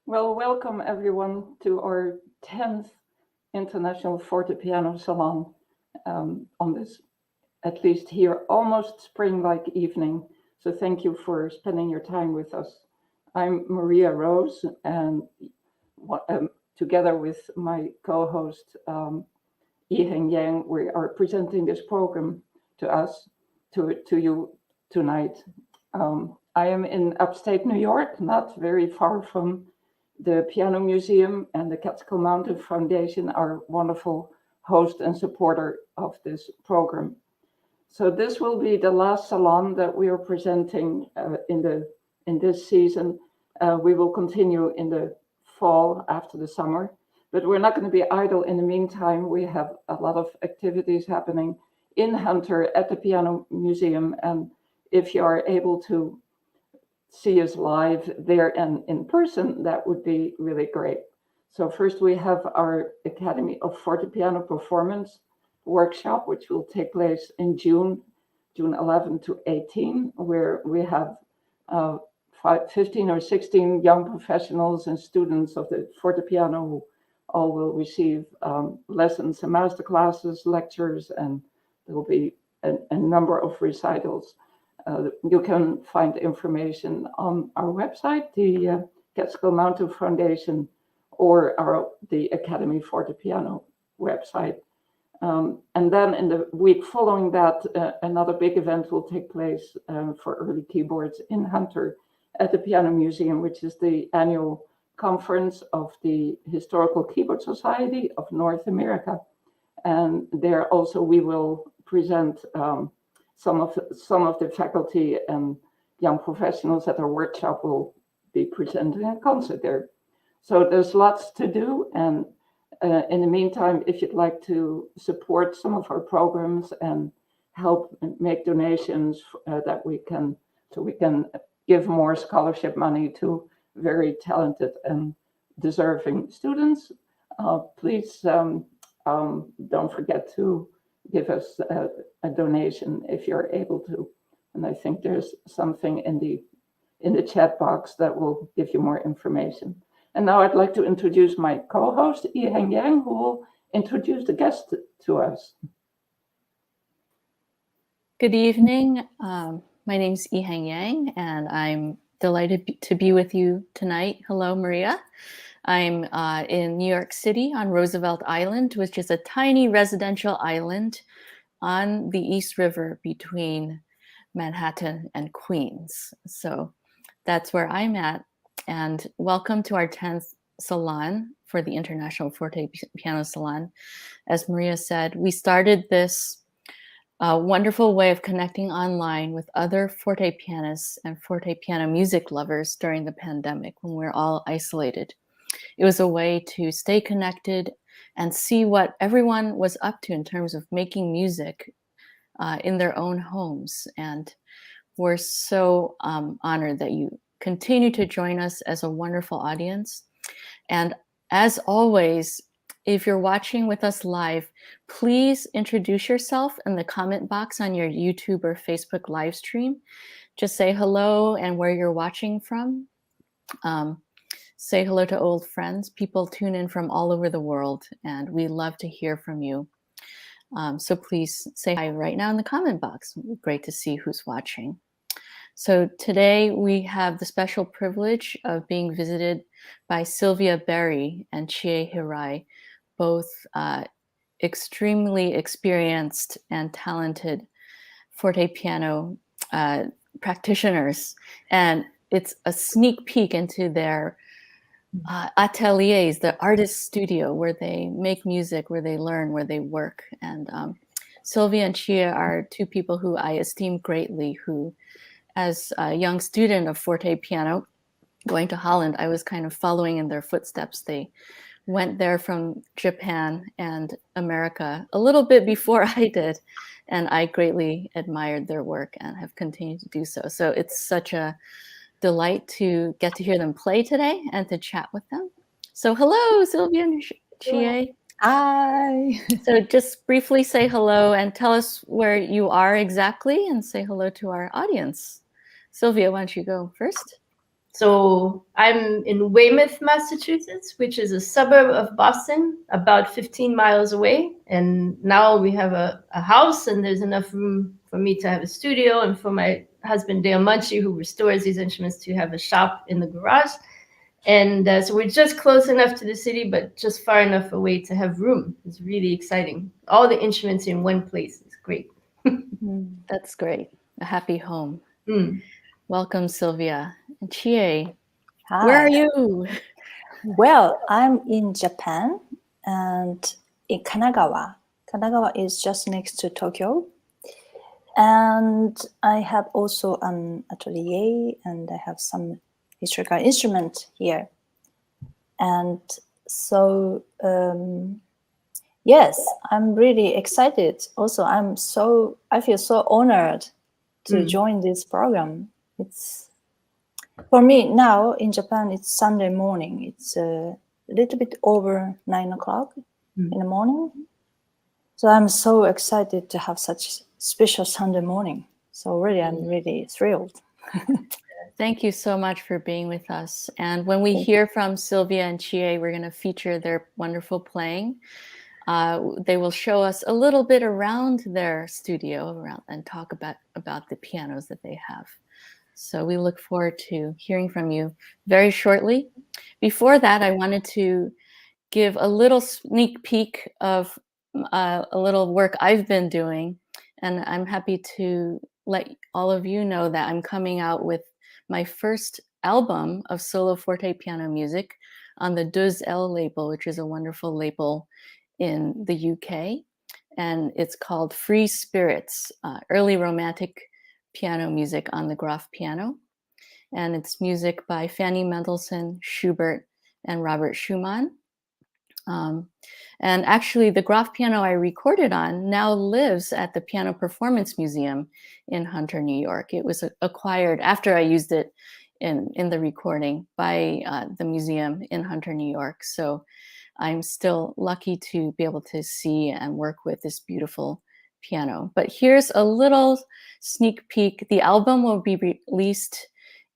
Well, welcome everyone to our 10th International Fortepiano Salon on this, at least here, almost spring-like evening. So thank you for spending your time with us. I'm Maria Rose, and together with my co-host, Yiheng Yang, we are presenting this program to us, to you tonight. I am in upstate New York, not very far from the Piano Museum, and the Catskill Mountain Foundation are wonderful host and supporter of this program. So this will be the last salon that we are presenting in this season. We will continue in the fall after the summer, but we're not going to be idle in the meantime. We have a lot of activities happening in Hunter at the Piano Museum, and if you are able to see us live there and in person, that would be really great. So first we have our Academy of Fortepiano Performance workshop, which will take place in June 11 to 18, where we have 15 or 16 young professionals and students of the fortepiano who all will receive lessons and master classes, lectures, and there will be a number of recitals. You can find information on our website, the Catskill Mountain Foundation, or the Academy Fortepiano website. And then in the week following that, another big event will take place for early keyboards in Hunter at the Piano Museum, which is the annual conference of the Historical Keyboard Society of North America. And there also we will present some of the faculty and young professionals at our workshop will be presenting a concert there. So there's lots to do, and in the meantime, if you'd like to support some of our programs and help make donations so we can give more scholarship money to very talented and deserving students, please don't forget to give us a donation if you're able to. And I think there's something in the chat box that will give you more information. And now I'd like to introduce my co-host, Yiheng Yang, who will introduce the guest to us. Good evening. My name is Yiheng Yang, and I'm delighted to be with you tonight. Hello, Maria. I'm in New York City on Roosevelt Island, which is a tiny residential island on the East River between Manhattan and Queens. So that's where I'm at. And welcome to our 10th Salon for the International Fortepiano Salon. As Maria said, we started this wonderful way of connecting online with other fortepianists and fortepiano music lovers during the pandemic when we were all isolated. It was a way to stay connected and see what everyone was up to in terms of making music in their own homes. And we're so honored that you continue to join us as a wonderful audience. And as always, if you're watching with us live, please introduce yourself in the comment box on your YouTube or Facebook live stream. Just say hello and where you're watching from. Say hello to old friends. People tune in from all over the world, and we love to hear from you. So please say hi right now in the comment box. Great to see who's watching. So today we have the special privilege of being visited by Sylvia Berry and Chie Hirai, both extremely experienced and talented fortepiano practitioners. And it's a sneak peek into their ateliers, the artist studio, where they make music, where they learn, where they work. And Sylvia and Chie are two people who I esteem greatly, who, as a young student of fortepiano, going to Holland, I was kind of following in their footsteps. They went there from Japan and America a little bit before I did, and I greatly admired their work and have continued to do so. So it's such a delight to get to hear them play today and to chat with them. So hello, Sylvia and Chie. Hi. So just briefly say hello and tell us where you are exactly and say hello to our audience. Sylvia, why don't you go first? So I'm in Weymouth, Massachusetts, which is a suburb of Boston, about 15 miles away. And now we have a house, and there's enough room for me to have a studio, and for my husband, Dale Munchie, who restores these instruments, to have a shop in the garage. And so we're just close enough to the city, but just far enough away to have room. It's really exciting. All the instruments in one place. It's great. That's great. A happy home. Mm. Welcome, Sylvia. And Chie, Hi. where are you? Well, I'm in Japan and in Kanagawa. Kanagawa is just next to Tokyo. And I have also an atelier, and I have some historical instrument here. And so, yes, I'm really excited. Also, I feel so honored to join this program. It's for me now in Japan, it's Sunday morning. It's a little bit over 9 o'clock in the morning. So I'm so excited to have such special Sunday morning. So really, I'm really thrilled. Thank you so much for being with us. And when we hear from Sylvia and Chie, we're going to feature their wonderful playing. They will show us a little bit around their studio and talk about the pianos that they have. So we look forward to hearing from you very shortly. Before that, I wanted to give a little sneak peek of a little work I've been doing. And I'm happy to let all of you know that I'm coming out with my first album of solo fortepiano music on the Deux L label, which is a wonderful label in the UK. And it's called Free Spirits, Early Romantic Piano Music on the Graf piano. And it's music by Fanny Mendelssohn, Schubert, and Robert Schumann. And actually, the Graf piano I recorded on now lives at the Piano Performance Museum in Hunter, New York. It was acquired after I used it in the recording by the museum in Hunter, New York. So I'm still lucky to be able to see and work with this beautiful piano. But here's a little sneak peek. The album will be released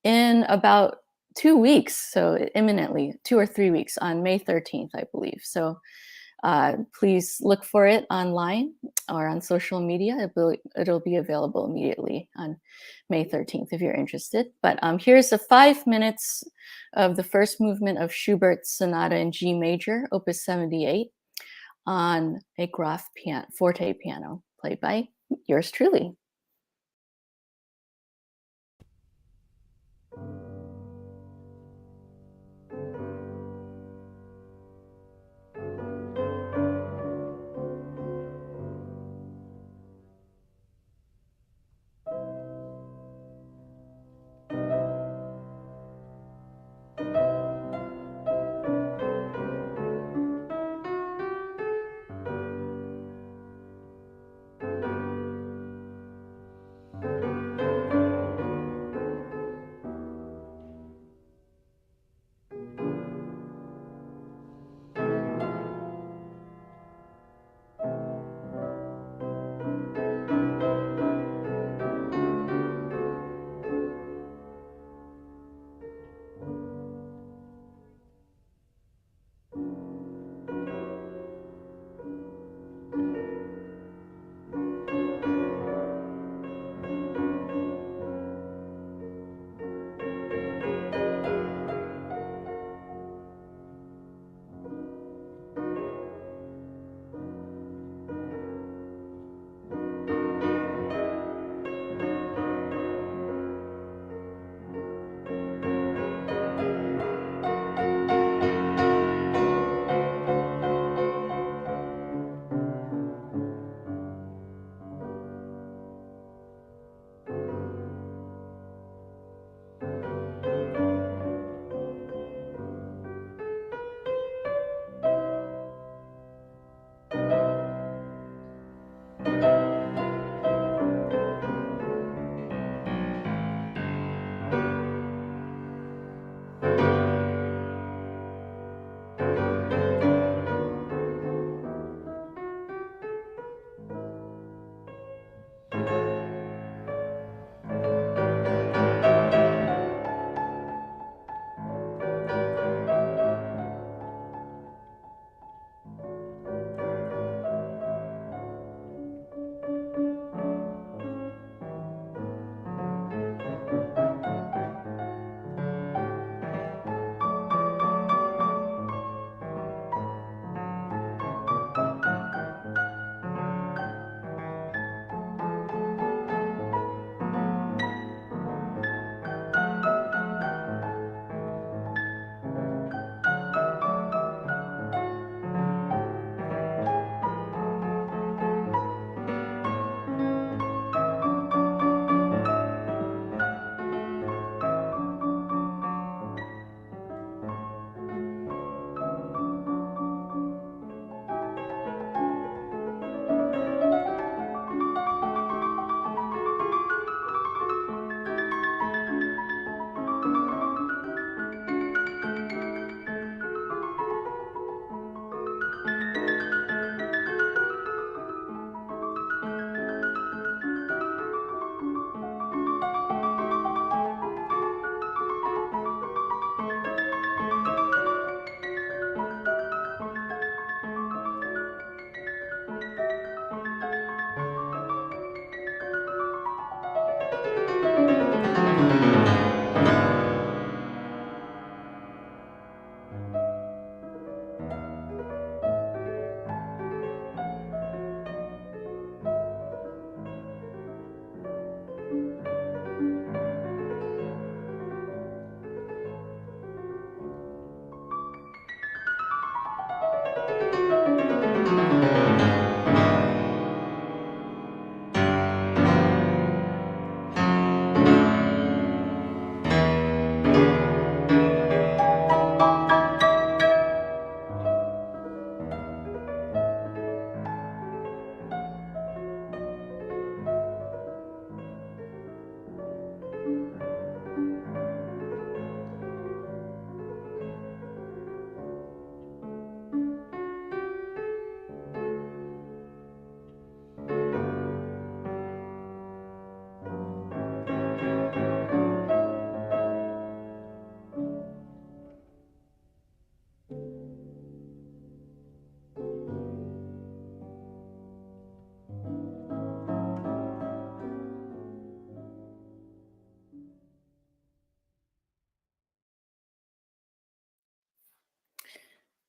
in about 2 weeks, so imminently, 2 or 3 weeks, on May 13th, I believe. So please look for it online or on social media. It'll be available immediately on May 13th if you're interested. But here's the 5 minutes of the first movement of Schubert's Sonata in G major, Opus 78, on a Graf forte piano, played by yours truly.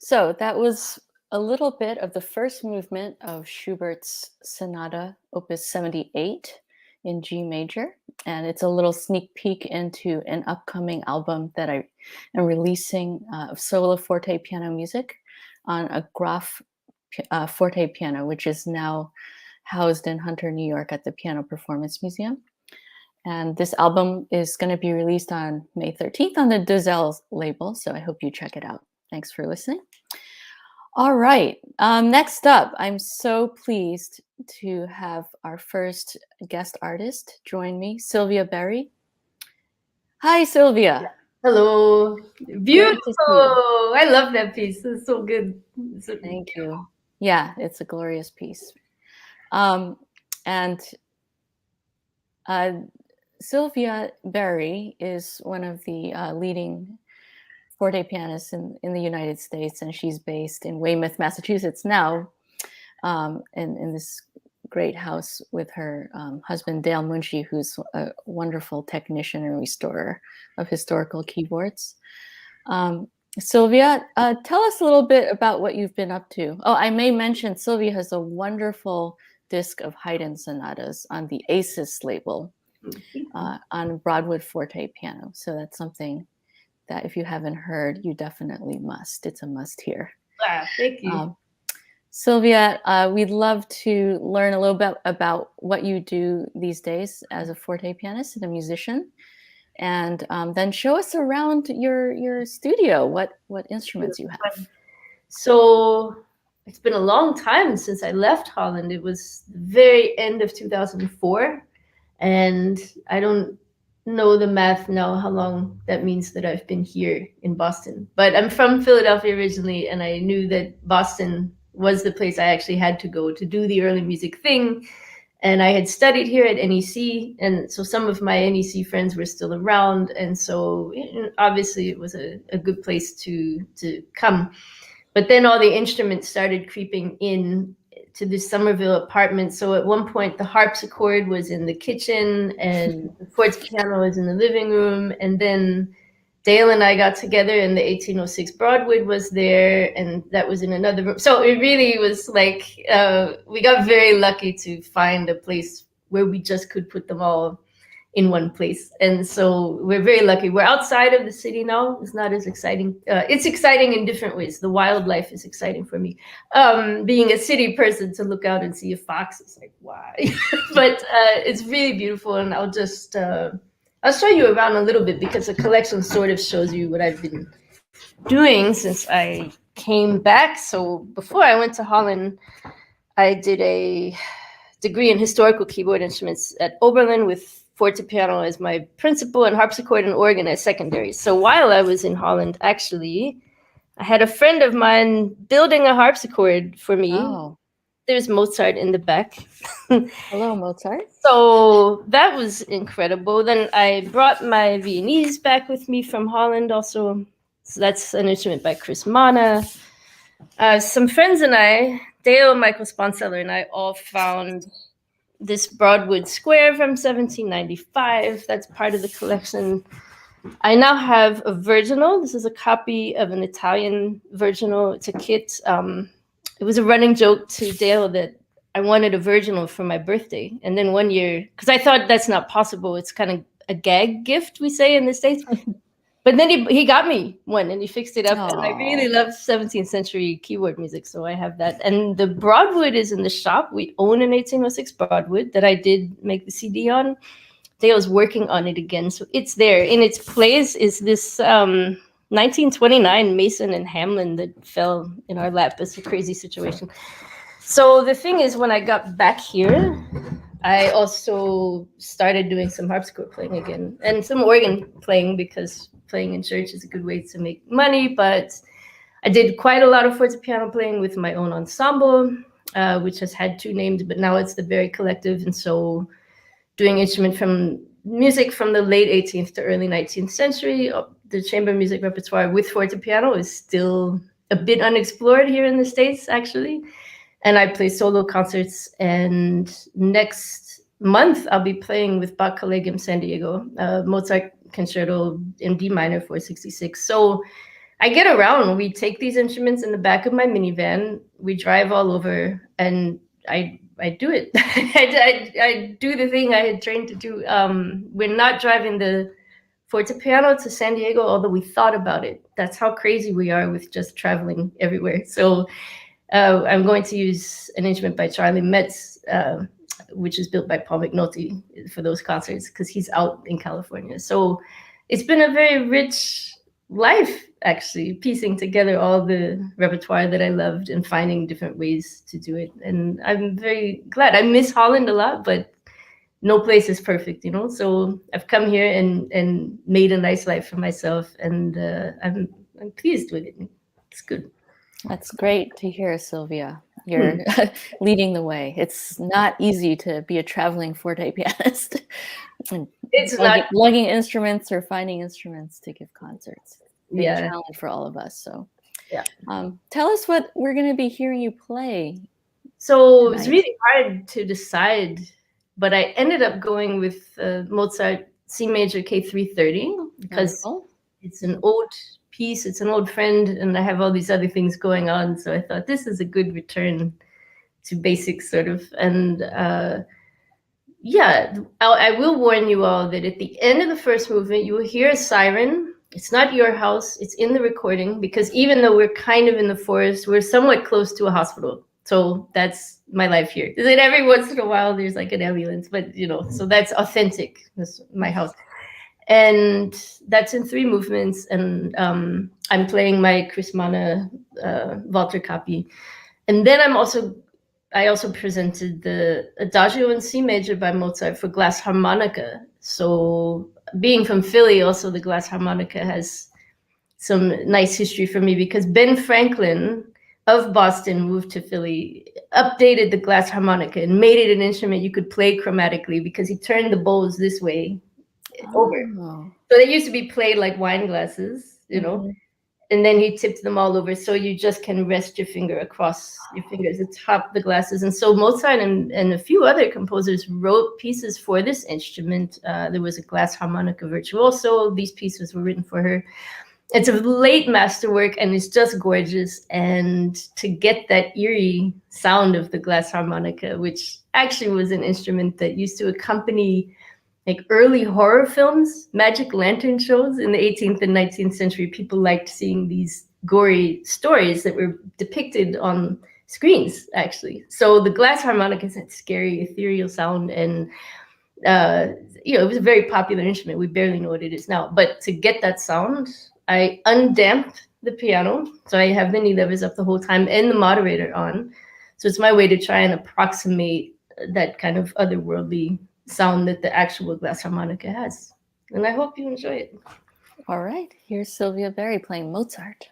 So that was a little bit of the first movement of Schubert's Sonata Opus 78 in G major. And it's a little sneak peek into an upcoming album that I am releasing of solo forte piano music on a Graf Fortepiano, which is now housed in Hunter, New York at the Piano Performance Museum. And this album is going to be released on May 13th on the Dozell label, so I hope you check it out. Thanks for listening. All right, next up, I'm so pleased to have our first guest artist join me, Sylvia Berry. Hi, Sylvia. Hello. Beautiful. to see you. I love that piece. It's so good. Thank you. Yeah, it's a glorious piece. Sylvia Berry is one of the leading forte pianists in the United States, and she's based in Weymouth, Massachusetts now, in this great house with her husband, Dale Munchie, who's a wonderful technician and restorer of historical keyboards. Sylvia, tell us a little bit about what you've been up to. Oh, I may mention Sylvia has a wonderful disc of Haydn sonatas on the ACES label on Broadwood Fortepiano. So that's something that if you haven't heard, you definitely must. It's a must hear. Thank you. Sylvia, we'd love to learn a little bit about what you do these days as a forte pianist and a musician, and then show us around your studio, what instruments you have. So it's been a long time since I left Holland. It was the very end of 2004, and I don't know the math now how long that means that I've been here in Boston. But I'm from Philadelphia originally, and I knew that Boston was the place I actually had to go to do the early music thing. And I had studied here at NEC, and so some of my NEC friends were still around, and so obviously it was a good place to come. But then all the instruments started creeping in to the Somerville apartment. So at one point the harpsichord was in the kitchen and the fortepiano was in the living room, and then Dale and I got together and the 1806 Broadwood was there, and that was in another room. So it really was like, we got very lucky to find a place where we just could put them all in one place. And so we're very lucky. We're outside of the city now. It's not as exciting. It's exciting in different ways. The wildlife is exciting for me. Being a city person, to look out and see a fox is like, why? But it's really beautiful, and I'll just... I'll show you around a little bit because the collection sort of shows you what I've been doing since I came back. So before I went to Holland, I did a degree in historical keyboard instruments at Oberlin with fortepiano as my principal and harpsichord and organ as secondary. So while I was in Holland, actually, I had a friend of mine building a harpsichord for me. Oh. There's Mozart in the back. Hello, Mozart. So that was incredible. Then I brought my Viennese back with me from Holland also. So that's an instrument by Chris Mana. Some friends and I, Dale, Michael Sponseller, and I all found this Broadwood Square from 1795. That's part of the collection. I now have a virginal. This is a copy of an Italian virginal. It's a kit. It was a running joke to Dale that I wanted a virginal for my birthday. And then one year, because I thought that's not possible. It's kind of a gag gift, we say in the States. But then he got me one and he fixed it up. Aww. And I really love 17th century keyboard music. So I have that. And the Broadwood is in the shop. We own an 1806 Broadwood that I did make the CD on. Dale's working on it again. So it's there. In its place is this 1929 Mason and Hamlin that fell in our lap. It's a crazy situation. So the thing is, when I got back here, I also started doing some harpsichord playing again and some organ playing, because playing in church is a good way to make money. But I did quite a lot of fortepiano playing with my own ensemble, which has had two names, but now it's the Berry Collective. And so doing music from the late 18th to early 19th century, the chamber music repertoire with fortepiano is still a bit unexplored here in the States, actually. And I play solo concerts. And next month, I'll be playing with Bach Collegium San Diego, Mozart Concerto in D minor 466. So I get around. We take these instruments in the back of my minivan. We drive all over, and I do it. I do the thing I had trained to do. We're not driving the Fortepiano to San Diego, although we thought about it. That's how crazy we are with just traveling everywhere. So I'm going to use an instrument by Charlie Metz, which is built by Paul McNulty for those concerts, because he's out in California. So it's been a very rich life, actually, piecing together all the repertoire that I loved and finding different ways to do it. And I'm very glad. I miss Holland a lot, but no place is perfect, you know? So I've come here and made a nice life for myself, and I'm pleased with it. It's good. That's great to hear, Sylvia. You're leading the way. It's not easy to be a traveling forte pianist. It's lugging instruments or finding instruments to give concerts. Big Yeah. challenge for all of us. So, Yeah. Tell us what we're going to be hearing you play. So it was tonight. really hard to decide, but I ended up going with Mozart C major K330 because Wonderful. it's an old piece, it's an old friend, and I have all these other things going on. So I thought this is a good return to basics, sort of. And yeah, I will warn you all that at the end of the first movement, you will hear a siren. It's not your house, it's in the recording, because even though we're kind of in the forest, we're somewhat close to a hospital. So that's my life here. And then every once in a while, there's like an ambulance, but you know, so that's authentic. That's my house. And that's in 3 movements. And I'm playing my Chris Mana Walter copy. And then I also presented the Adagio in C major by Mozart for glass harmonica. So being from Philly, also the glass harmonica has some nice history for me, because Ben Franklin of Boston moved to Philly, updated the glass harmonica and made it an instrument you could play chromatically, because he turned the bows this way over. So they used to be played like wine glasses, you know, and then he tipped them all over, so you just can rest your finger across your fingers atop the glasses. And so Mozart and a few other composers wrote pieces for this instrument. There was a glass harmonica virtuoso. These pieces were written for her. It's a late masterwork, and it's just gorgeous. And to get that eerie sound of the glass harmonica, which actually was an instrument that used to accompany like early horror films, magic lantern shows in the 18th and 19th century. People liked seeing these gory stories that were depicted on screens, actually. So the glass harmonica is that scary, ethereal sound, and it was a very popular instrument. We barely know what it is now. But to get that sound, I undamped the piano, so I have the knee levers up the whole time and the moderator on. So it's my way to try and approximate that kind of otherworldly sound that the actual glass harmonica has. And I hope you enjoy it. All right, here's Sylvia Berry playing Mozart.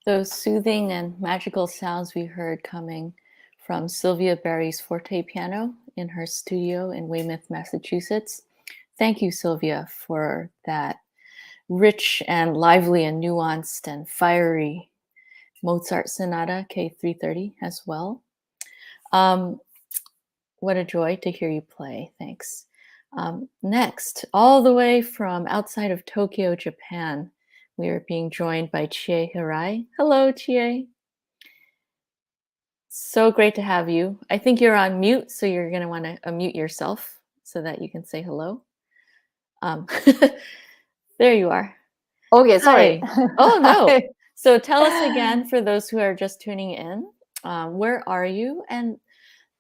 Those soothing and magical sounds we heard coming from Sylvia Berry's Fortepiano in her studio in Weymouth, Massachusetts. Thank you, Sylvia, for that rich and lively and nuanced and fiery Mozart Sonata K330 as well. What a joy to hear you play. Thanks. Next, all the way from outside of Tokyo, Japan, we are being joined by Chie Hirai. Hello, Chie. So great to have you. I think you're on mute, so you're going to want to unmute yourself so that you can say hello. There you are. Okay, sorry. Hi. Oh, no. So tell us again, for those who are just tuning in, where are you? And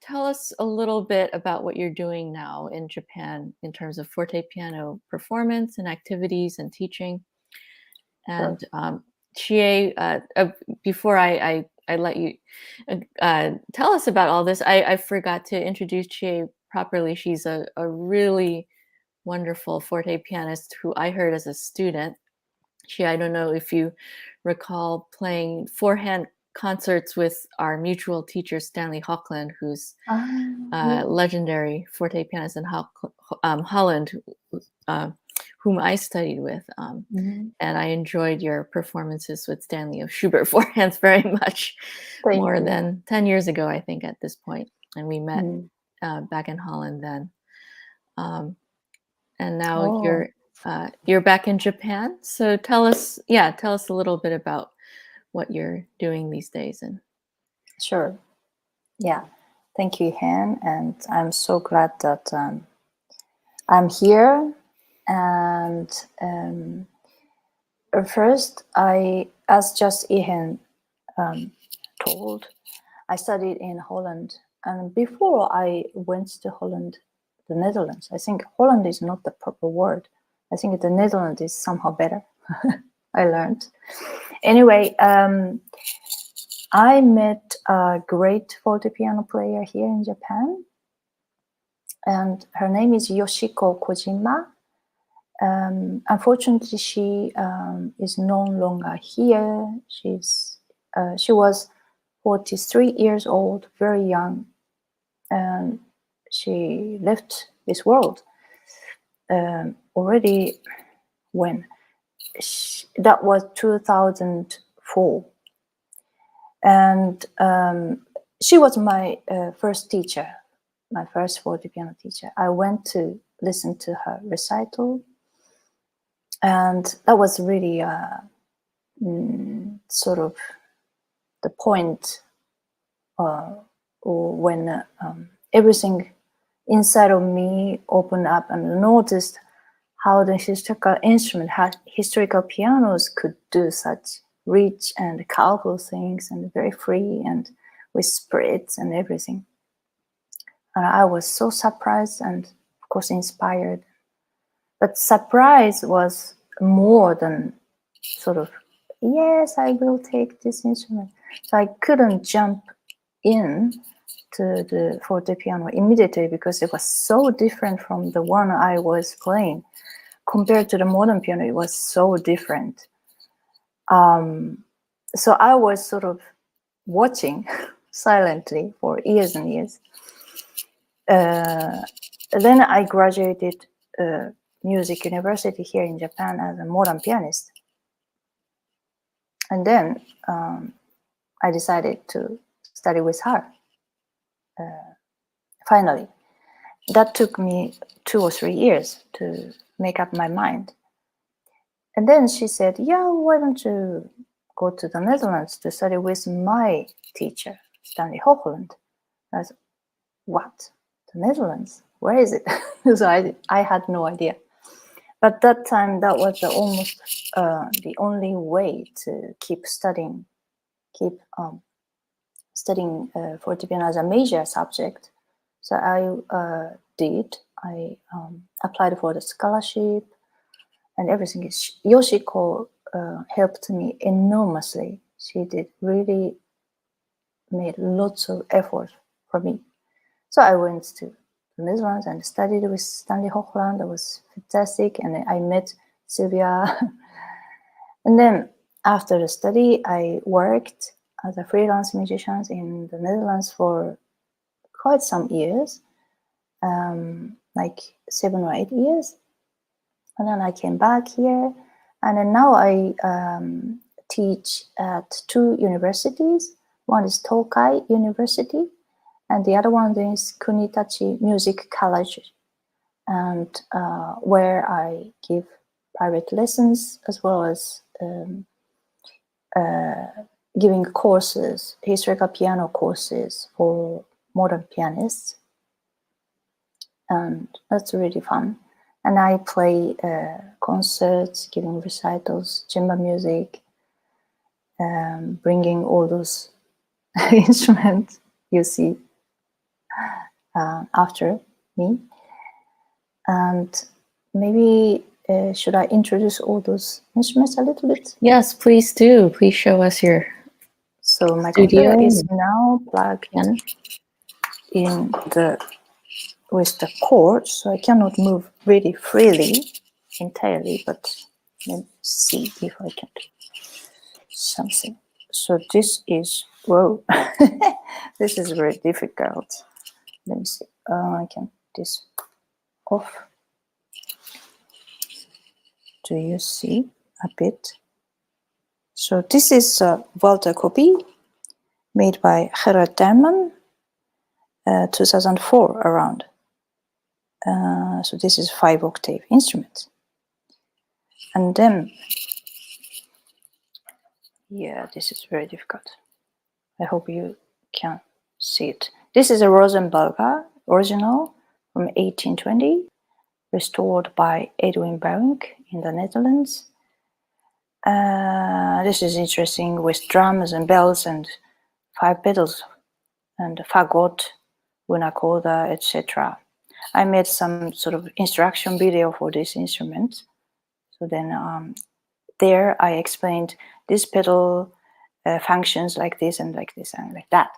tell us a little bit about what you're doing now in Japan in terms of fortepiano performance and activities and teaching. And Chie, before I let you tell us about all this, I forgot to introduce Chie properly. She's a really wonderful forte pianist who I heard as a student. Chie, I don't know if you recall playing forehand concerts with our mutual teacher, Stanley Hochland, who's legendary forte pianist in Holland, whom I studied with. And I enjoyed your performances with Stanley of Schubert forehands very much. More than 10 years ago, I think, at this point. And we met back in Holland then. And now you're back in Japan. So tell us a little bit about what you're doing these days. And Sure. Yeah. Thank you, Han. And I'm so glad that I'm here. And first, as just Ihan told, I studied in Holland. And before I went to Holland, the Netherlands, I think Holland is not the proper word. I think the Netherlands is somehow better. I learned. Anyway, I met a great fortepiano player here in Japan. And her name is Yoshiko Kojima. Unfortunately, she is no longer here. She was 43 years old, very young, and she left this world already when that was 2004. And she was my first teacher, my first fortepiano teacher. I went to listen to her recital. And that was really sort of the point when everything inside of me opened up and noticed how the historical instrument, how historical pianos could do such rich and colorful things and very free and with spirits and everything. And I was so surprised and, of course, inspired. But surprise was more than sort of, yes, I will take this instrument. So I couldn't jump in to the fortepiano immediately because it was so different from the one I was playing. Compared to the modern piano, it was so different. So I was sort of watching silently for years and years. Then I graduated music university here in Japan as a modern pianist. And then I decided to study with her. Finally, that took me 2 or 3 years to make up my mind. And then she said, yeah, why don't you go to the Netherlands to study with my teacher, Stanley Hochland? I said, what? the Netherlands. Where is it? So I had no idea. But that time, that was almost the only way to keep studying fortepiano as a major subject. So I did. I applied for the scholarship and everything. Yoshiko helped me enormously. She did really made lots of effort for me. So I went to the Netherlands and studied with Stanley Hochland. That was fantastic. And I met Sylvia. And then after the study, I worked as a freelance musician in the Netherlands for quite some years, like 7 or 8 years. And then I came back here. And then now I teach at 2 universities. One is Tokai University, and the other one is Kunitachi Music College, and where I give private lessons as well as giving courses, historical piano courses for modern pianists. And that's really fun. And I play concerts, giving recitals, chamber music, bringing all those instruments you see after me. And maybe should I introduce all those instruments a little bit? Yes, please do. Please show us your So my studio computer is now plugged piano. in with the cord, so I cannot move really freely entirely, but let's see if I can do something. So this is, whoa, this is very difficult. Let me see. I can this off. Do you see a bit? So this is a Walter copy made by Hirai 2004 around. So this is 5-octave instrument. And then, yeah, this is very difficult. I hope you can see it. This is a Rosenberger original from 1820, restored by Edwin Baunk in the Netherlands. This is interesting with drums and bells and 5 pedals and fagot, unacoda, etc. I made some sort of instruction video for this instrument. So then there I explained this pedal functions like this and like this and like that.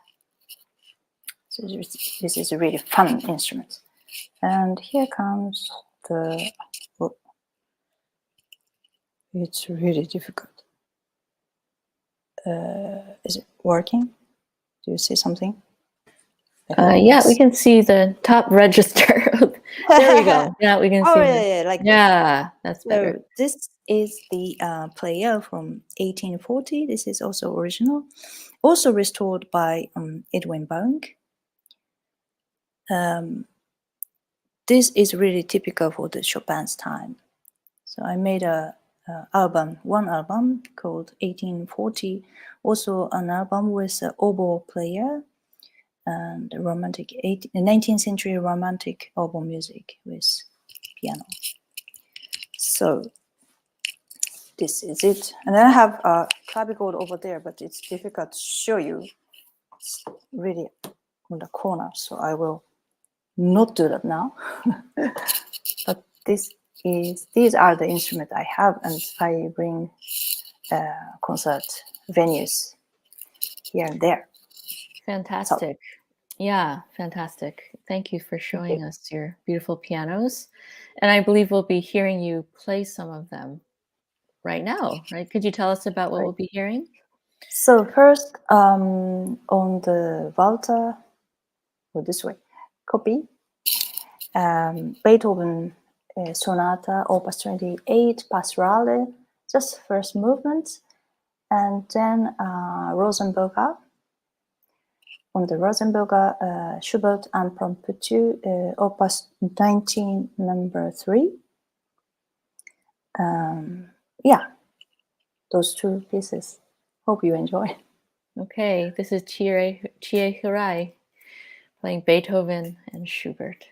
So this is a really fun instrument. And here comes the, oh, it's really difficult. Is it working? Do you see something? Yeah, we can see the top register. There we go. Yeah, we can see. Oh, yeah, like yeah, that's so better. this is the player from 1840. This is also original, also restored by Edwin Baunk. This is really typical for the Chopin's time. So I made one album called 1840, also an album with an oboe player and romantic 19th century romantic oboe music with piano. So this is it. And then I have a clavichord over there, but it's difficult to show you. It's really on the corner, so I will not do that now. But these are the instruments I have, and I bring concert venues here and there. Fantastic. Yeah, fantastic. Thank you for showing us your beautiful pianos. And I believe we'll be hearing you play some of them right now, right? Could you tell us about what we'll be hearing? So first, on the Walter, or this way, copy, Beethoven Sonata, Opus 28, Pastorale, just first movement, and then Rosenberger. On the Rosenberger, Schubert Impromptu, Opus 19, number 3. Yeah, those 2 pieces. Hope you enjoy. Okay, this is Chie Hirai playing Beethoven and Schubert.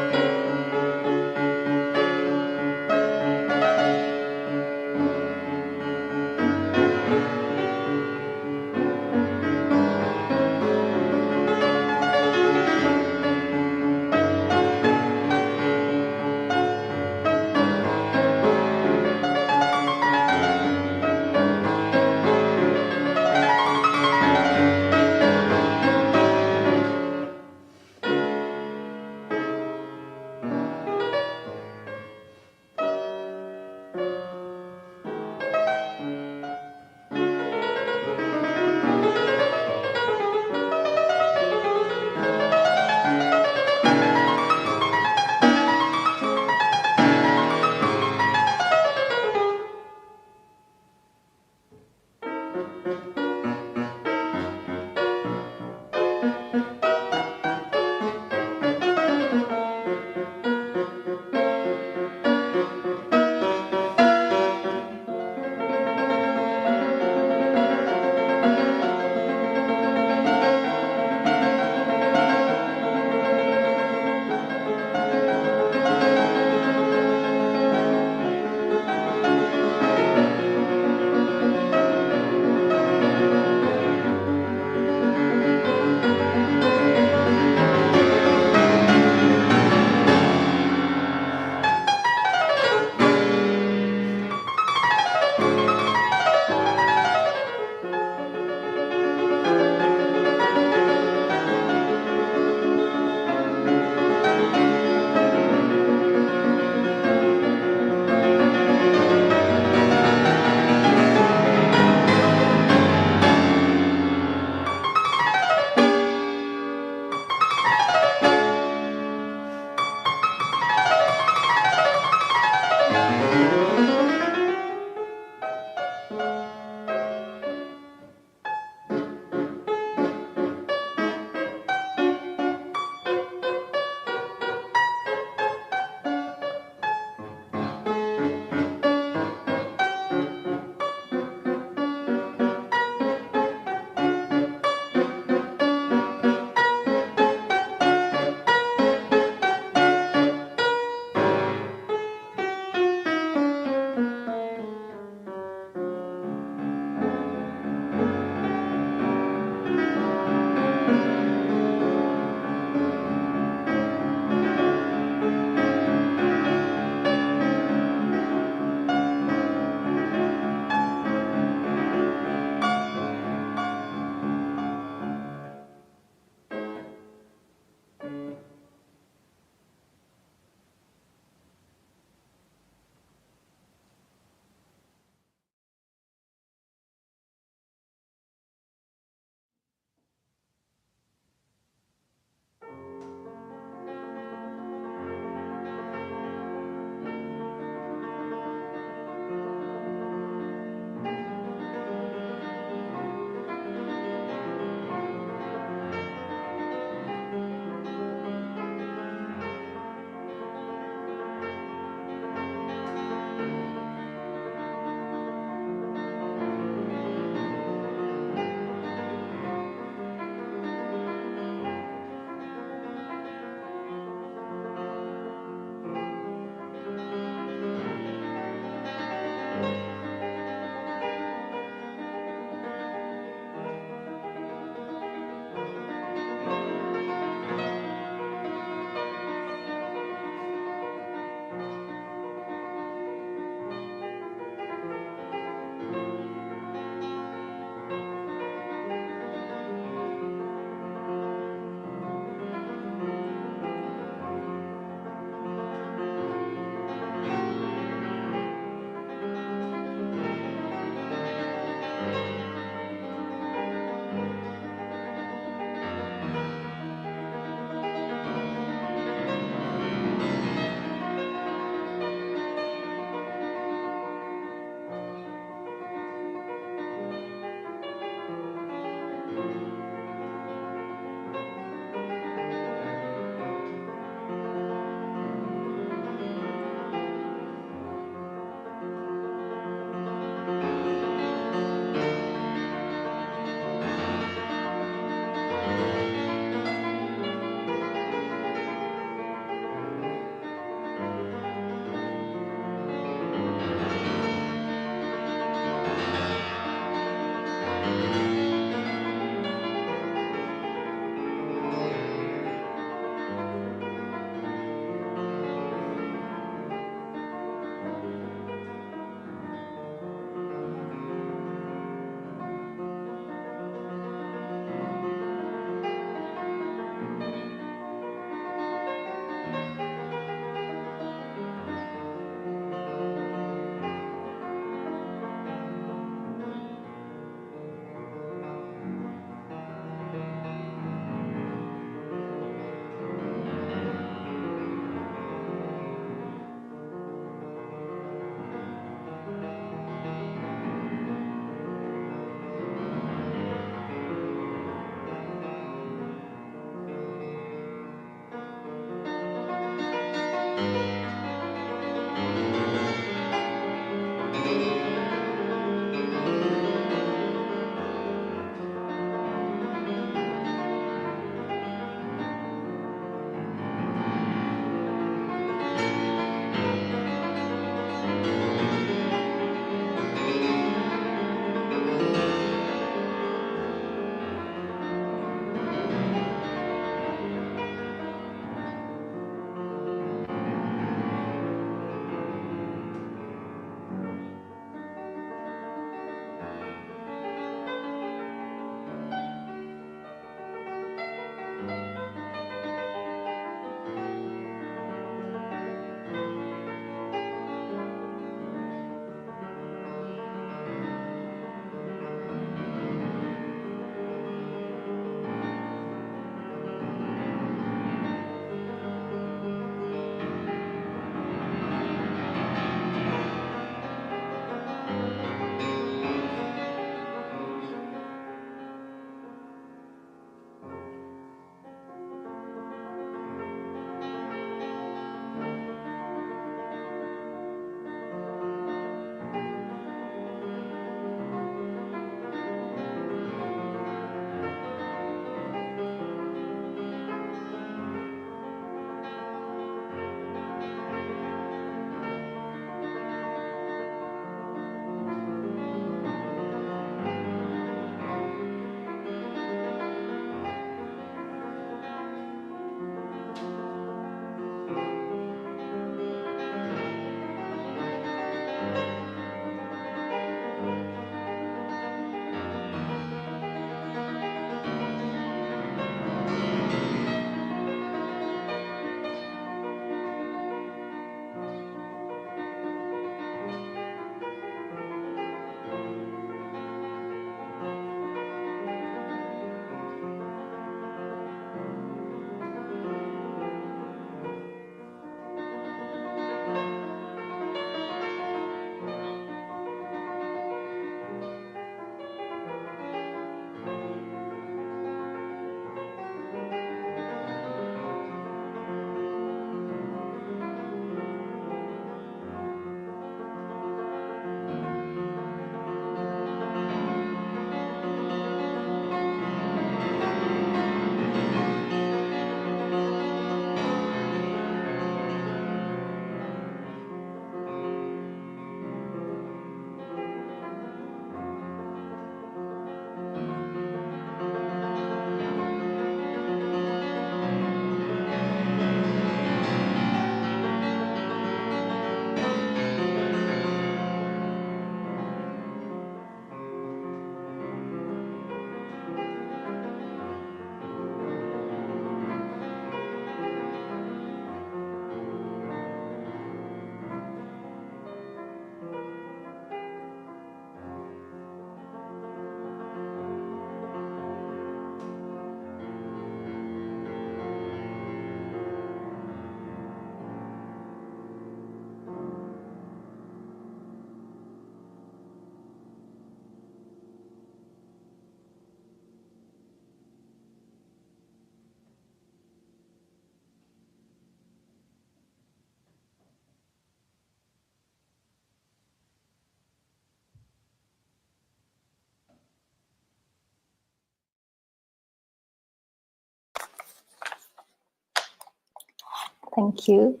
Thank you.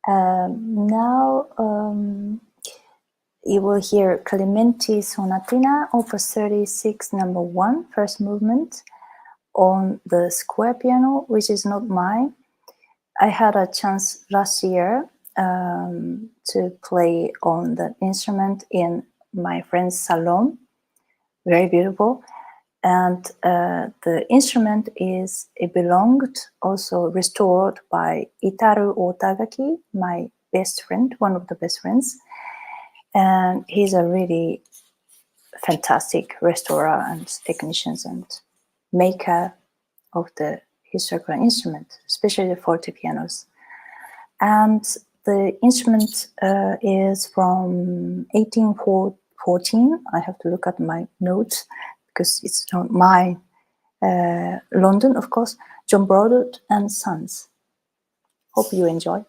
Now you will hear Clementi Sonatina, Opus 36, number 1, first movement, on the square piano, which is not mine. I had a chance last year to play on the instrument in my friend's Salon. Very beautiful. And the instrument it belonged, also restored by Itaru Otagaki, my best friend, one of the best friends. And he's a really fantastic restorer and technician and maker of the historical instrument, especially the fortepianos. And the instrument is from 1814. I have to look at my notes because it's not mine. London, of course, John Broadwood and Sons. Hope you enjoy.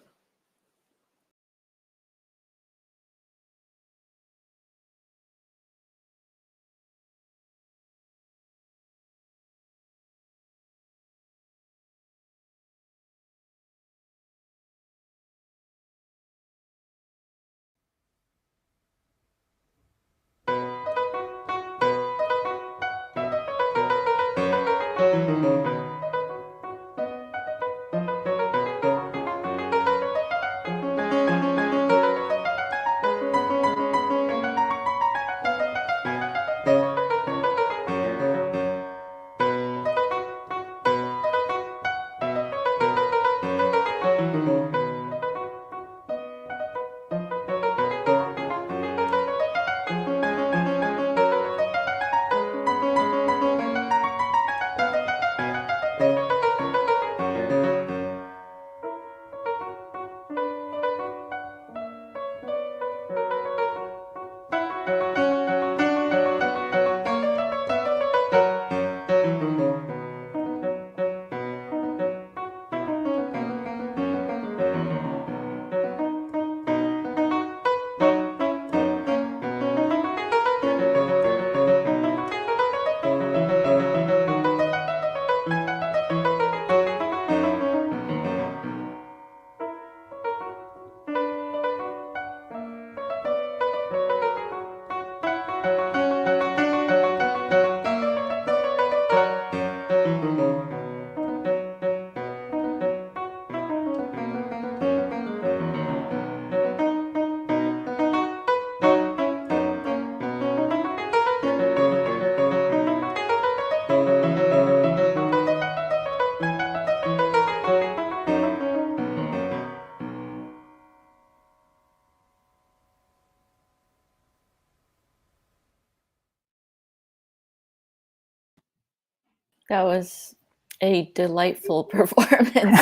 That was a delightful performance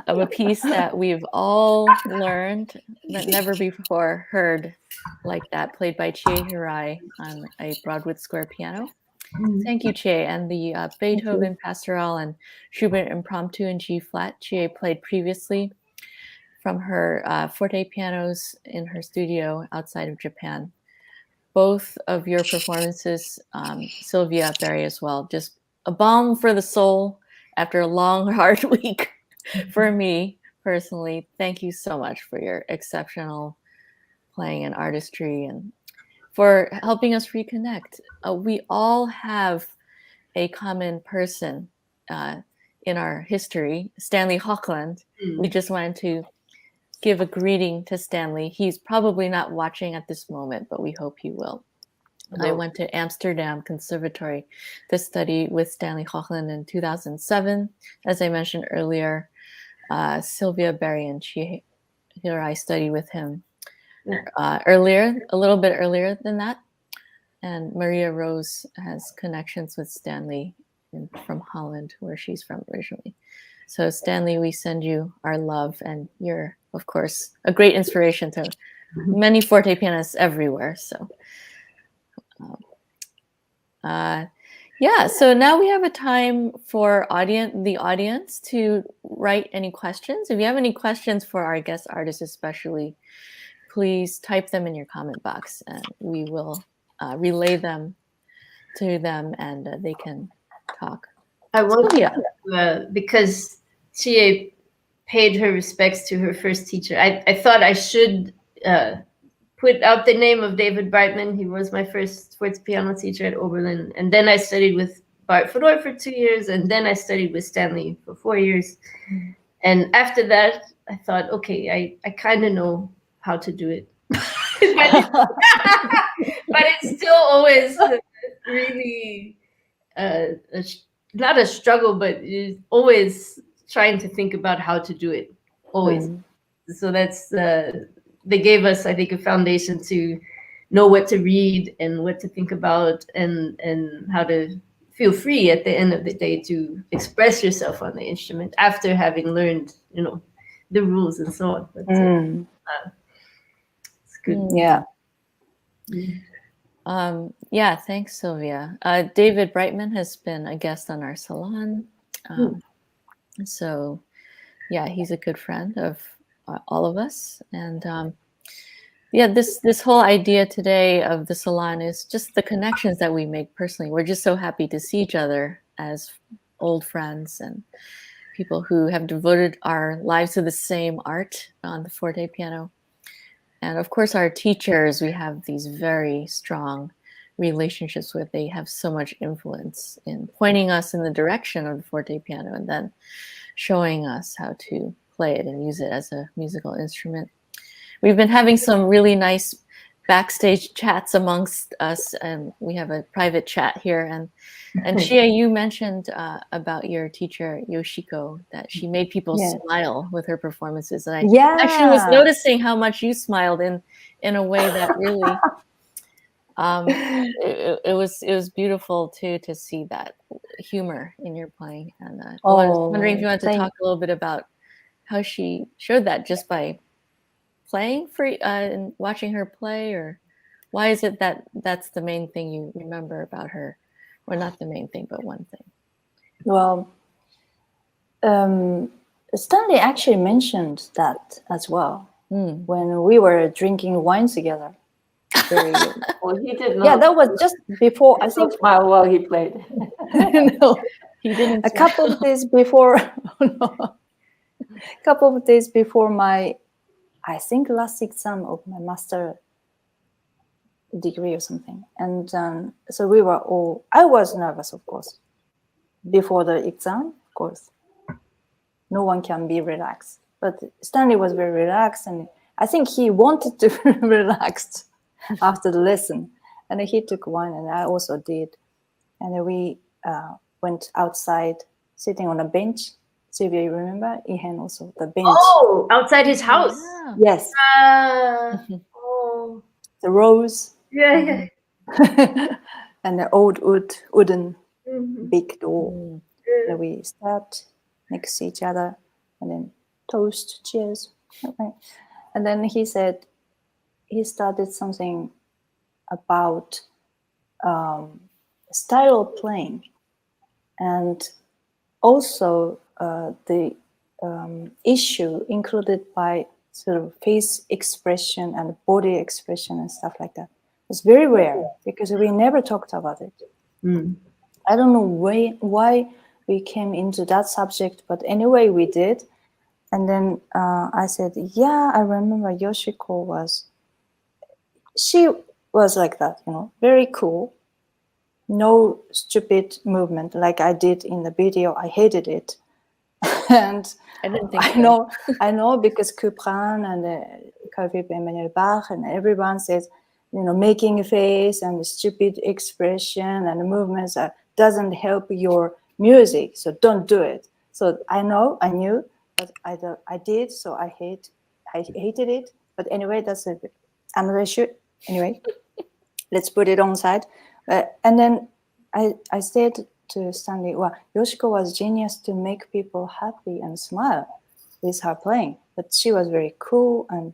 of a piece that we've all learned but never before heard like that, played by Chie Hirai on a Broadwood Square piano. Thank you, Chie. And the Beethoven Pastoral and Schubert Impromptu in G flat, Chie played previously from her forte pianos in her studio outside of Japan. Both of your performances, Sylvia, Barry as well, just a balm for the soul after a long, hard week for me personally. Thank you so much for your exceptional playing and artistry and for helping us reconnect. We all have a common person in our history, Stanley Holland. We just wanted to give a greeting to Stanley. He's probably not watching at this moment, but we hope he will. I went to Amsterdam Conservatory to study with Stanley Holland in 2007. As I mentioned earlier, Sylvia, Barry, and Chie Hirai studied with him earlier, a little bit earlier than that. And Maria Rose has connections with Stanley from Holland, where she's from originally. So Stanley, we send you our love, and you're, of course, a great inspiration to many fortepianists everywhere. So yeah, so now we have a time for the audience to write any questions. If you have any questions for our guest artists especially, please type them in your comment box and we will relay them to them and they can talk. I want to, because Chie paid her respects to her first teacher. I thought I should put out the name of David Brightman. He was my first fortepiano teacher at Oberlin. And then I studied with Bart Fedor for 2 years. And then I studied with Stanley for 4 years. And after that, I thought, okay, I kind of know how to do it. But it's still always really not a struggle, but always trying to think about how to do it. Always. So that's they gave us, I think, a foundation to know what to read and what to think about and how to feel free at the end of the day to express yourself on the instrument after having learned, the rules and so on. But, it's good. Yeah. Yeah, thanks, Sylvia. David Brightman has been a guest on our salon. So, yeah, he's a good friend of all of us. And yeah, this whole idea today of the salon is just the connections that we make personally. We're just so happy to see each other as old friends and people who have devoted our lives to the same art on the fortepiano. And of course, our teachers, we have these very strong relationships with. They have so much influence in pointing us in the direction of the fortepiano and then showing us how to play it and use it as a musical instrument. We've been having some really nice backstage chats amongst us, and we have a private chat here. And Chie, you mentioned about your teacher Yoshiko, that she made people smile with her performances, and I actually was noticing how much you smiled in a way that really it was beautiful too to see that humor in your playing. And I was wondering if you wanted to talk a little bit about how she showed that just by playing for and watching her play, or why is it that that's the main thing you remember about her, or not the main thing, but one thing? Well, Stanley actually mentioned that as well when we were drinking wine together. Well, he did not. Yeah, that was just before. I think smile while he played. No, he didn't. A couple of days before. Couple of days before my, I think, last exam of my master degree or something. And so we were all, I was nervous, of course, before the exam, of course. No one can be relaxed. But Stanley was very relaxed, and I think he wanted to be relaxed after the lesson. And he took wine, and I also did. And we went outside, sitting on a bench. Sylvia, you remember? Ihan also, the bench. Oh, outside his house. Yeah. Yes. Oh. The rose. Yeah. And the old wooden big door. And we sat next to each other and then toast, cheers. Okay. And then he said he started something about style of playing, and also the issue included by sort of face expression and body expression and stuff like that. It's very rare because we never talked about it. I don't know why we came into that subject, but anyway, we did. And then I said, yeah, I remember Yoshiko she was like that, very cool. No stupid movement like I did in the video. I hated it. And I didn't think I know because Couperin and Carl Philipp Emanuel Bach and everyone says, making a face and the stupid expression and the movements doesn't help your music. So don't do it. So I knew, but I did. So I hated it. But anyway, that's another issue. Anyway, let's put it on side. And then I said to Stanley, well, Yoshiko was genius to make people happy and smile with her playing. But she was very cool, and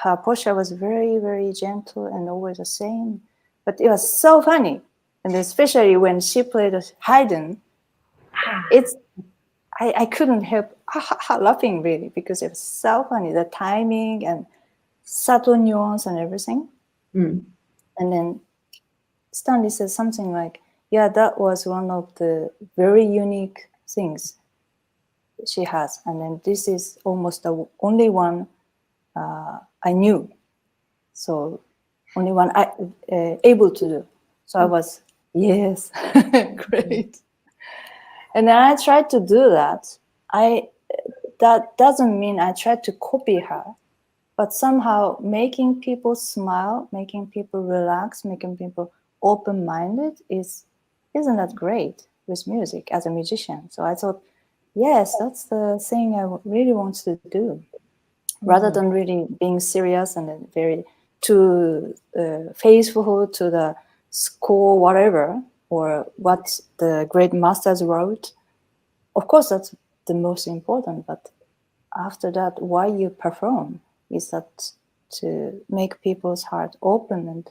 her posture was very, very gentle and always the same. But it was so funny. And especially when she played Haydn, I couldn't help laughing really, because it was so funny, the timing and subtle nuance and everything. And then Stanley said something like, yeah, that was one of the very unique things she has. And then this is almost the only one I knew. So only one I able to do. So I was, yes, great. And then I tried to do that. That doesn't mean I tried to copy her, but somehow making people smile, making people relax, making people open-minded isn't that great with music as a musician? So I thought, yes, that's the thing I really want to do, rather than really being serious and then very too faithful to the score, whatever, or what the great masters wrote. Of course, that's the most important, but after that, why you perform is that to make people's heart open and,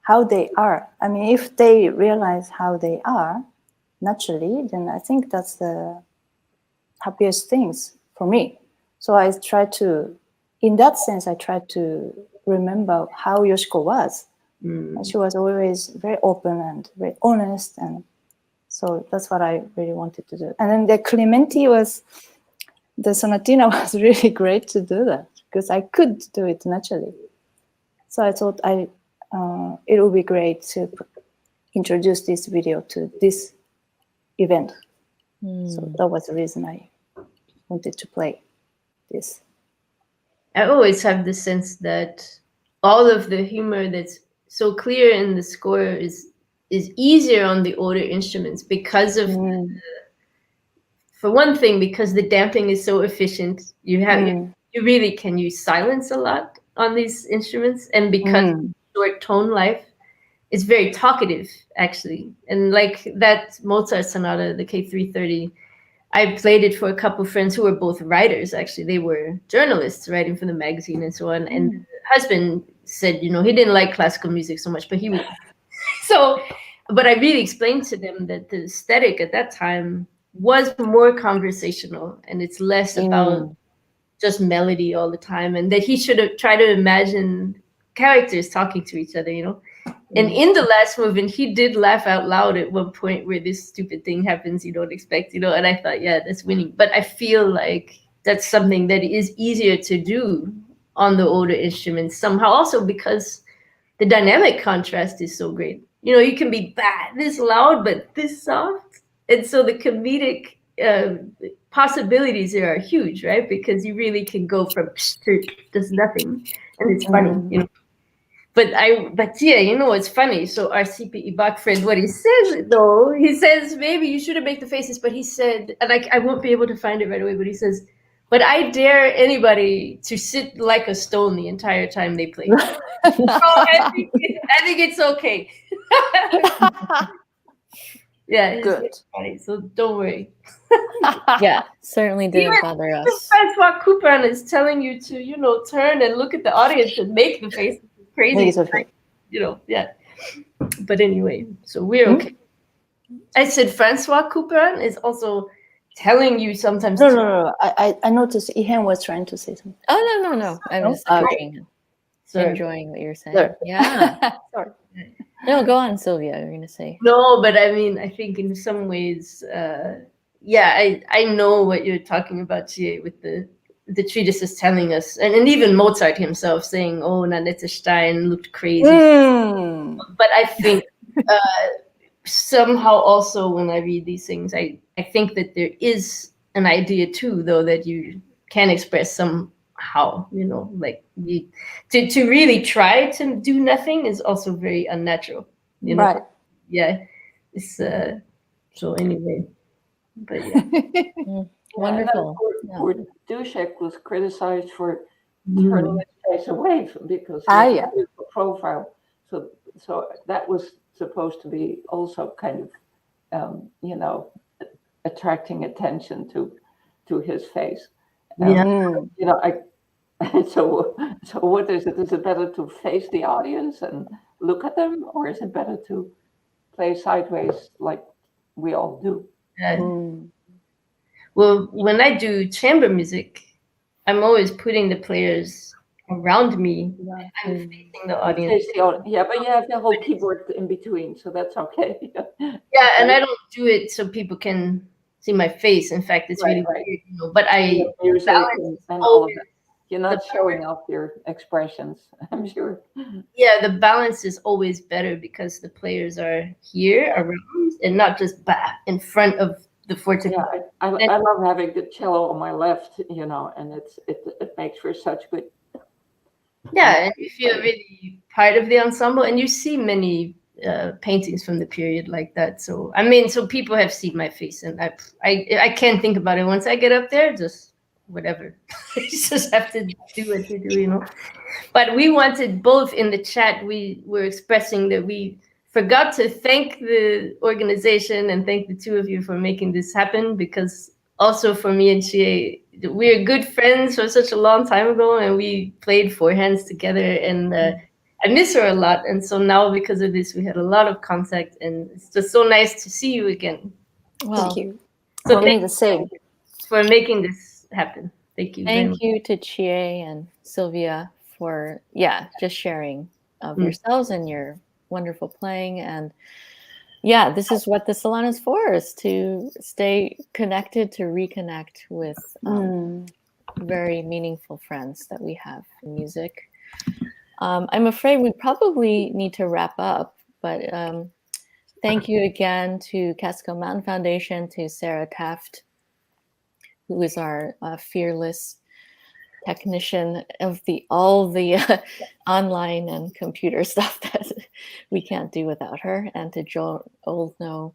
how they are. I mean, if they realize how they are naturally, then I think that's the happiest things for me. So I try to, in that sense, I try to remember how Yoshiko was. And she was always very open and very honest, and so that's what I really wanted to do. And then the sonatina was really great to do that, because I could do it naturally. So I thought it would be great to introduce this video to this event. So that was the reason I wanted to play this. I always have the sense that all of the humor that's so clear in the score is easier on the older instruments because of, for one thing, because the damping is so efficient. You have you really can use silence a lot on these instruments, and because short tone life is very talkative actually. And like that Mozart sonata, the K330, I played it for a couple of friends who were both writers. Actually, they were journalists writing for the magazine and so on. And the husband said, he didn't like classical music so much, but he would. But I really explained to them that the aesthetic at that time was more conversational, and it's less about just melody all the time, and that he should have tried to imagine characters talking to each other, And in the last movement, he did laugh out loud at one point where this stupid thing happens you don't expect, And I thought, yeah, that's winning. But I feel like that's something that is easier to do on the older instruments somehow, also because the dynamic contrast is so great. You can be this loud, but this soft. And so the comedic possibilities there are huge, right? Because you really can go from to just nothing. And it's funny, But yeah, what's funny? So our CPE Bach friend, what he says though, he says maybe you shouldn't make the faces, but he said, and I won't be able to find it right away, but he says, but I dare anybody to sit like a stone the entire time they play. So I think it's okay. Yeah, he's Good. funny, so don't worry. Yeah, certainly didn't Even- bother Even us. Francois Couperin is telling you to, turn and look at the audience and make the face. It's crazy. Maybe it's okay. Yeah. But anyway, so we're okay. I said Francois Couperin is also telling you sometimes. No. I noticed Ihan was trying to say something. Oh, no. I'm No? just Okay. enjoying what you're saying. Sorry. Yeah. Sorry. No, go on, Sylvia. You're going to say. No, but I mean, I think in some ways, I know what you're talking about, Chie, with the treatises telling us, and even Mozart himself saying, "Oh, Nanette Stein looked crazy." But I think somehow also when I read these things, I think that there is an idea too, though, that you can express somehow, like to really try to do nothing is also very unnatural. Right. Yeah, it's so anyway, but yeah. Wonderful. Poor Dušek was criticized for turning his face away because he Ah, had yeah. a beautiful profile. So that was supposed to be also kind of, attracting attention to his face. So what is it? Is it better to face the audience and look at them, or is it better to play sideways like we all do? Well, when I do chamber music, I'm always putting the players around me. I'm facing the audience. Yeah, but you have the whole keyboard in between, so that's okay. Yeah, and I don't do it so people can see my face. In fact, it's really weird, but Music balance and all of that. You're not showing off your expressions, I'm sure. Yeah, the balance is always better because the players are here around and not just in front of the fortepiano. Yeah, I love having the cello on my left, and it makes for such good. Yeah, and you feel really part of the ensemble, and you see many paintings from the period like that. So I mean, so people have seen my face, and I can't think about it once I get up there. Just whatever, you just have to do what you do, But we wanted both in the chat. We were expressing that we forgot to thank the organization and thank the two of you for making this happen, because also for me and Chie, we're good friends for such a long time ago, and we played four hands together, and I miss her a lot. And so now because of this, we had a lot of contact, and it's just so nice to see you again. Well, Thank you. So For me, the same. for making this happen. Thank you. Thank you to Chie and Sylvia for just sharing of yourselves and your wonderful playing. And this is what the Salon is for, is to stay connected, to reconnect with very meaningful friends that we have in music. I'm afraid we probably need to wrap up, but thank you again to Catskill Mountain Foundation, to Sarah Taft, who is our fearless technician of all the online and computer stuff that we can't do without her, and to Joel Oldknow,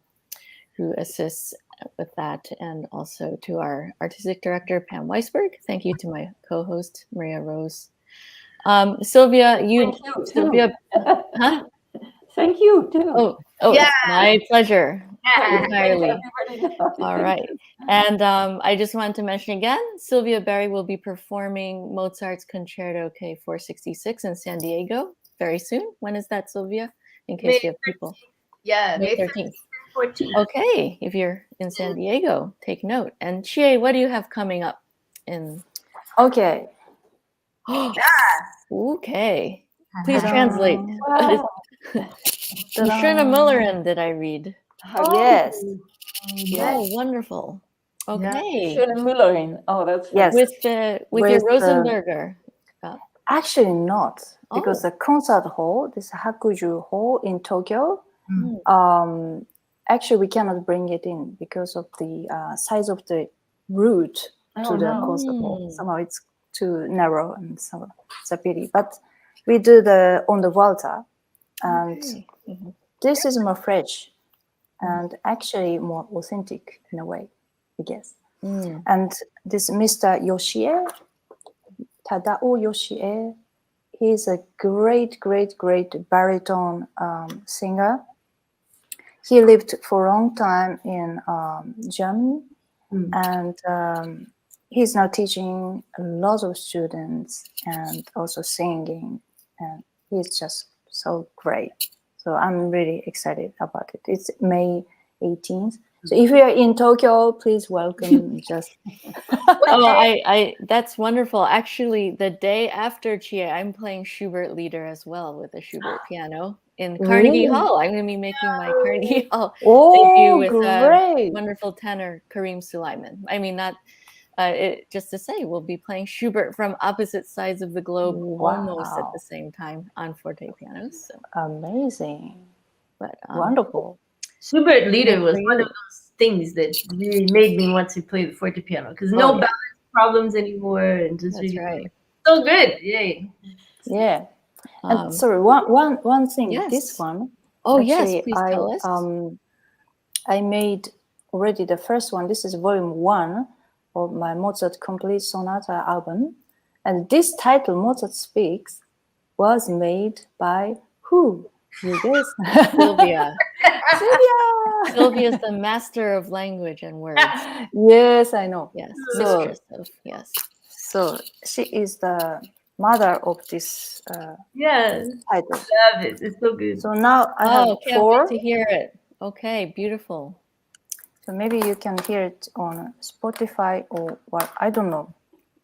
who assists with that, and also to our artistic director, Pam Weisberg. Thank you to my co-host, Maria Rose. Sylvia, Sylvia, huh? Thank you too. Oh, it's my pleasure. Entirely. All right. And I just wanted to mention again, Sylvia Berry will be performing Mozart's Concerto K466 in San Diego very soon. When is that, Sylvia? In case you have people. Yeah, May 13th. 14th. Okay, if you're in San Diego, take note. And Chie, what do you have coming up in? Okay. Okay. Please translate. Schöne Müllerin, did I read? Yes. Oh, wonderful. Okay. Schöne Müllerin. Oh, that's Yes. With your Rosenberger. Actually not, because the concert hall, this Hakuju Hall in Tokyo, actually we cannot bring it in because of the size of the route to the concert hall. Somehow it's too narrow, and so it's a pity. But we do on the Volta, and this is more fresh and actually more authentic in a way, I guess. And this Mr. Yoshie, Tadao Yoshie, he's a great baritone singer. He lived for a long time in Germany, and he's now teaching a lot of students and also singing, and he's just so great. So I'm really excited about it. It's May 18th. So if you are in Tokyo, please welcome. Just I that's wonderful. Actually, the day after Chie, I'm playing Schubert Lieder as well with the Schubert piano in Carnegie Really? Hall. I'm going to be making my Carnegie Hall debut Oh, with great! wonderful tenor Karim Sulaiman. I mean, not just to say, we'll be playing Schubert from opposite sides of the globe almost at the same time on fortepiano. So Amazing, but wonderful. Schubert Lieder was one of those things that really made me want to play the fortepiano because no balance problems anymore, and just that's really right. so good. Yay! Yeah. And sorry, one thing. Yes. This one. Oh actually, yes, please tell us. I made already the first one. This is volume 1 of my Mozart Complete Sonata album, and this title, Mozart Speaks, was made by who? You guess? Sylvia. Sylvia. Sylvia is the master of language and words. Yes, I know. Yes, So- mistress of, yes. So she is the mother of this Yeah, title. love it. It's so good. So now I have Can't 4. wait to hear it. Okay, beautiful. So maybe you can hear it on Spotify or what? I don't know.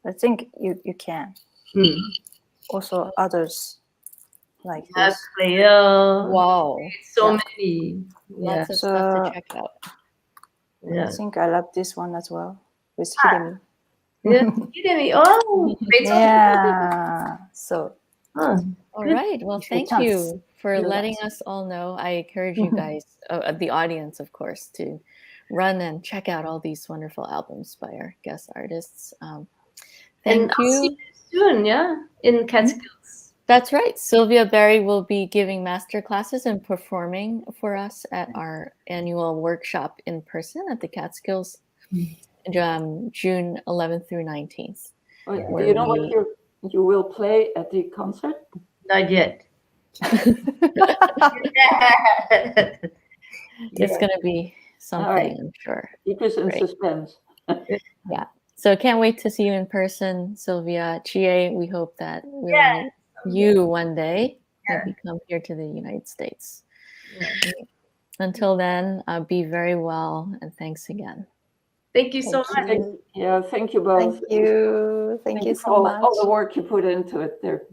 I think you can. Also others like this. Wow. So Yeah. many. Lots of stuff to check out. Yeah. I think I love this one as well with Hidemi. Yeah. Hidemi. Oh, Beethoven. Yeah. So Huh. All Good. right. Well, If you thank chance, you for you letting guys. us all know. I encourage you guys, the audience, of course, to run and check out all these wonderful albums by our guest artists. Thank And I'll see you. you soon, yeah, in Catskills. That's right. Sylvia Berry will be giving master classes and performing for us at our annual workshop in person at the Catskills, June 11th through 19th. Do you know what you will play at the concert? Not yet. It's going to be something, right. I'm sure. Keep us in Great. suspense. Yeah. So can't wait to see you in person, Sylvia. Chie, we hope that we'll meet you one day. Maybe come here to the United States. Yeah. Until then, be very well, and thanks again. Thank you so much. Yeah, thank you both. Thank you. Thank you so for much. all the work you put into it there.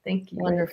Thank you. Wonderful.